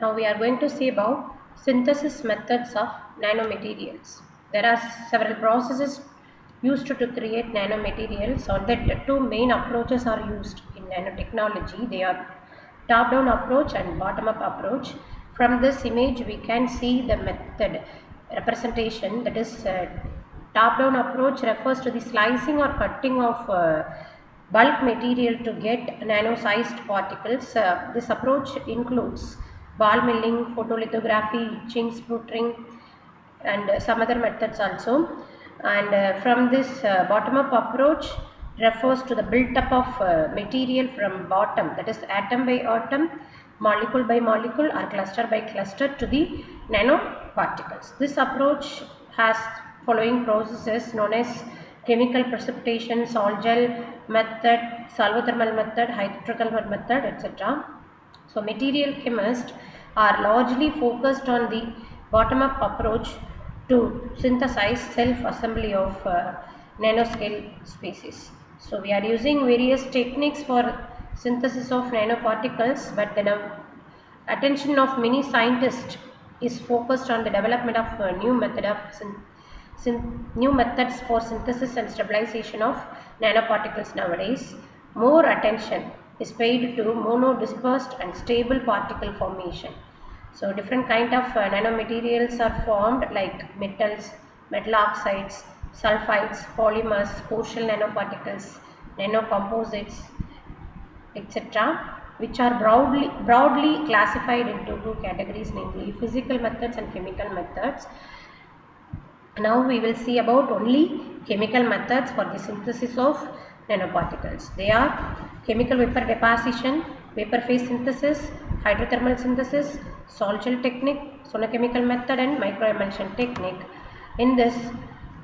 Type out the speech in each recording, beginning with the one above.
Now we are going to see about synthesis methods of nanomaterials. There are several processes used to create nanomaterials. On that, two main approaches are used in nanotechnology. They are top-down approach and bottom-up approach. From this image, we can see the method representation, that is top-down approach refers to the slicing or cutting of bulk material to get nano-sized particles. This approach includes ball milling, photolithography, etching, sputtering, and some other methods also. And from this bottom-up approach refers to the build-up of material from bottom, that is atom by atom, molecule by molecule, or cluster by cluster to the nanoparticles. This approach has following processes known as chemical precipitation, sol-gel method, solvothermal method, hydrothermal method, etc. So material chemists are largely focused on the bottom-up approach to synthesize self-assembly of nanoscale species. So we are using various techniques for synthesis of nanoparticles, but the attention of many scientists is focused on the development of a new method of new methods for synthesis and stabilization of nanoparticles nowadays. More attention is paid to monodispersed and stable particle formation. So different kind of nanomaterials are formed like metals, metal oxides, sulfides, polymers, partial nanoparticles, nanocomposites, etc., which are broadly classified into two categories, namely physical methods and chemical methods. Now we will see about only chemical methods for the synthesis of nanoparticles. They are chemical vapor deposition, vapor phase synthesis, hydrothermal synthesis, sol-gel technique, sonochemical method, and microemulsion technique. In this,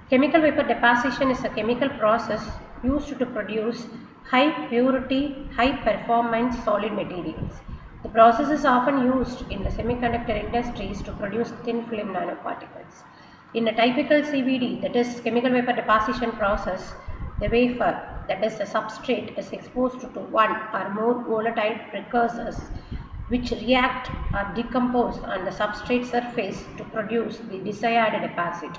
chemical vapor deposition is a chemical process used to produce high purity, high performance solid materials. The process is often used in the semiconductor industries to produce thin film nanoparticles. In a typical CVD, that is chemical vapor deposition process, the wafer, that is the substrate, is exposed to one or more volatile precursors which react or decompose on the substrate surface to produce the desired deposit.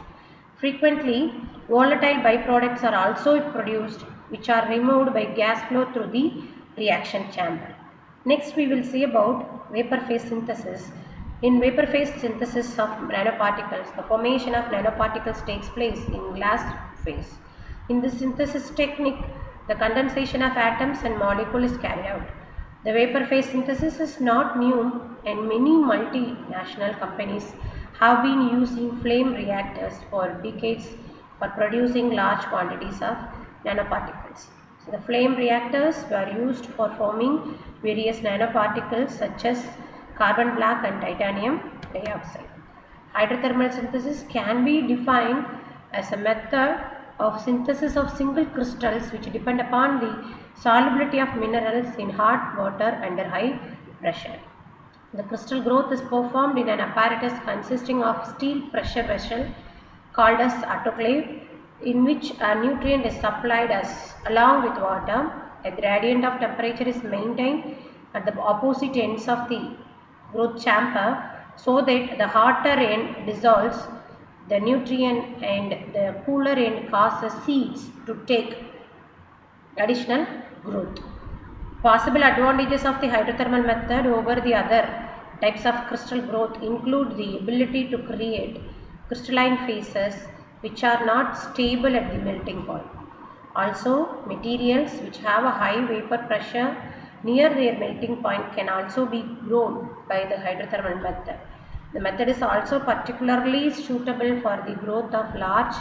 Frequently, volatile byproducts are also produced, which are removed by gas flow through the reaction chamber. Next, we will see about vapor phase synthesis. In vapor phase synthesis of nanoparticles, the formation of nanoparticles takes place in glass phase. In this synthesis technique, the condensation of atoms and molecules is carried out. The vapor phase synthesis is not new, and many multinational companies have been using flame reactors for decades for producing large quantities of nanoparticles. So the flame reactors were used for forming various nanoparticles such as carbon black and titanium dioxide. Hydrothermal synthesis can be defined as a method of synthesis of single crystals which depend upon the solubility of minerals in hot water under high pressure. The crystal growth is performed in an apparatus consisting of steel pressure vessel called as autoclave, in which a nutrient is supplied as along with water. A gradient of temperature is maintained at the opposite ends of the growth chamber so that the hotter end dissolves the nutrient and the cooler end causes seeds to take additional growth. Possible advantages of the hydrothermal method over the other types of crystal growth include the ability to create crystalline phases which are not stable at the melting point. Also, materials which have a high vapor pressure near their melting point can also be grown by the hydrothermal method. The method is also particularly suitable for the growth of large,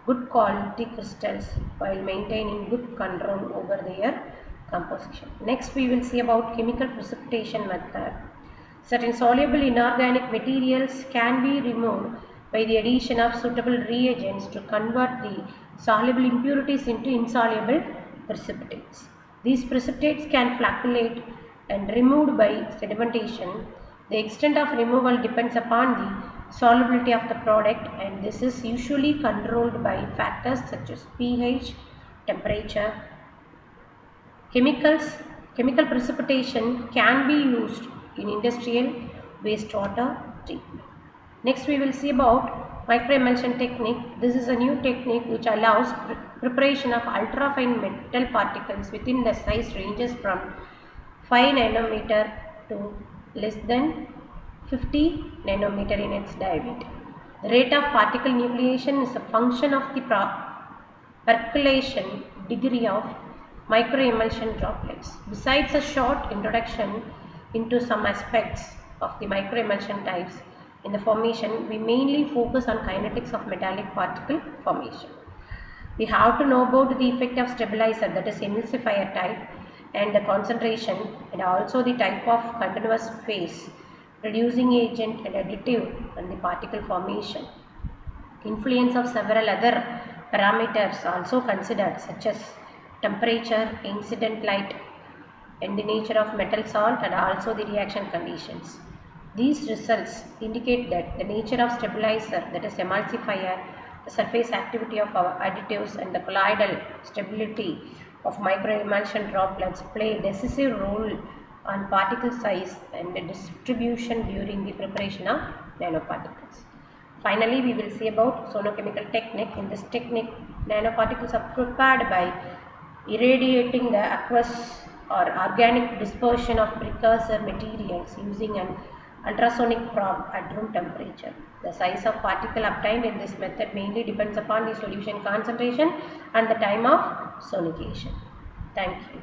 good quality crystals while maintaining good control over their composition. Next, we will see about chemical precipitation method. Certain soluble inorganic materials can be removed by the addition of suitable reagents to convert the soluble impurities into insoluble precipitates. These precipitates can flocculate and removed by sedimentation. The extent of removal depends upon the solubility of the product, and this is usually controlled by factors such as pH, temperature. Chemical precipitation can be used in industrial, wastewater treatment. Next we will see about microemulsion technique. This is a new technique which allows preparation of ultrafine metal particles within the size ranges from 5 nanometer to less than 50 nanometer in its diameter. The rate of particle nucleation is a function of the percolation degree of microemulsion droplets. Besides a short introduction into some aspects of the microemulsion types in the formation, we mainly focus on kinetics of metallic particle formation. We have to know about the effect of stabilizer, that is emulsifier type, and the concentration, and also the type of continuous phase, reducing agent and additive and the particle formation. Influence of several other parameters also considered, such as temperature, incident light, and the nature of metal salt, and also the reaction conditions. These results indicate that the nature of stabilizer, that is emulsifier, the surface activity of our additives, and the colloidal stability of microemulsion droplets play a decisive role on particle size and the distribution during the preparation of nanoparticles. Finally, we will see about sonochemical technique. In this technique, nanoparticles are prepared by irradiating the aqueous or organic dispersion of precursor materials using an ultrasonic probe at room temperature. The size of particle obtained in this method mainly depends upon the solution concentration and the time of sonation. Thank you.